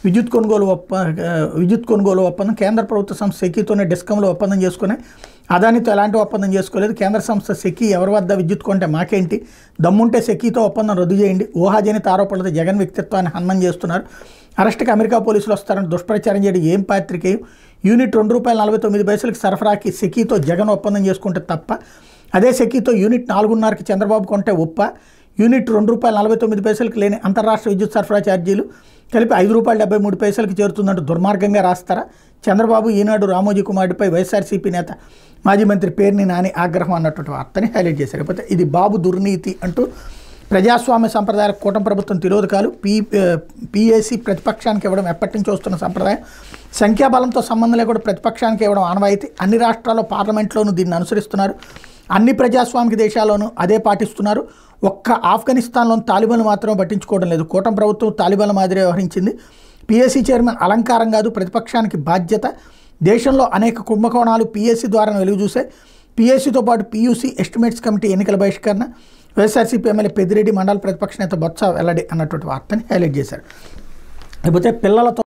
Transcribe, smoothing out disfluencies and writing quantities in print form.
విద్యుత్ కొనుగోలు ఒప్పందం కేంద్ర ప్రభుత్వ సంస్థ సెకీతోనే డిస్కంలో ఒప్పందం చేసుకుని అదానితో ఎలాంటి ఒప్పందం చేసుకోలేదు. కేంద్ర సంస్థ సెకీ ఎవరి వద్ద విద్యుత్ కొంటే మాకేంటి, దమ్ముంటే సెకీతో ఒప్పందం రద్దు చేయండి. ఊహాజనిత ఆరోపణలతో జగన్ వ్యక్తిత్వాన్ని హననం చేస్తున్నారు. అరెస్ట్కి అమెరికా పోలీసులు వస్తారని దుష్ప్రచారం చేయడం ఏం పాత్రికేయం. యూనిట్ ₹2.49 సరఫరాకి సెకీతో జగన్ ఒప్పందం చేసుకుంటే తప్ప, అదే సెకీతో యూనిట్ 4.5కి చంద్రబాబు కొంటే ఒప్ప. యూనిట్ ₹2.49 లేని అంతర్రాష్ట్ర విద్యుత్ సరఫరా ఛార్జీలు కలిపి ₹5.73 చేరుతుందంటూ దుర్మార్గంగా రాస్తారా? చంద్రబాబు ఈనాడు రామోజీ కుమారుడిపై వైఎస్ఆర్సీపీ నేత మాజీ మంత్రి పేర్ని నాని ఆగ్రహం అన్నటువంటి వార్తని హైలైట్ చేశారు. లేకపోతే ఇది బాబు దుర్నీతి అంటూ ప్రజాస్వామ్య సంప్రదాయాలకు కూటమి ప్రభుత్వం తిరోధకాలు. పీఏసీ ప్రతిపక్షానికి ఇవ్వడం ఎప్పటి నుంచి వస్తున్న సంప్రదాయం. సంఖ్యాబలంతో సంబంధం లేకుండా ప్రతిపక్షానికి ఇవ్వడం ఆనవాయితీ. అన్ని రాష్ట్రాల్లో పార్లమెంట్లోనూ దీన్ని అనుసరిస్తున్నారు. అన్ని ప్రజాస్వామిక దేశాల్లోనూ అదే పాటిస్తున్నారు. ఒక్క ఆఫ్ఘనిస్తాన్లోని తాలిబాన్లు మాత్రమే పట్టించుకోవడం లేదు. కూటమి ప్రభుత్వం తాలిబాన్ల మాదిరి వ్యవహరించింది. పీఏసీ చైర్మన్ అలంకారం కాదు, ప్రతిపక్షానికి బాధ్యత. దేశంలో అనేక కుంభకోణాలు పీఏసీ ద్వారా వెలుగు చూశాయి. పీఏసీతో పాటు పీయూసీ ఎస్టిమేట్స్ కమిటీ ఎన్నికల బహిష్కరణ, వైఎస్ఆర్సీపీ ఎమ్మెల్యే పెద్దిరెడ్డి మండల ప్రతిపక్ష నేత బొత్స వెల్లడి అన్నటువంటి వార్తని హైలైట్ చేశారు. లేకపోతే పిల్లలతో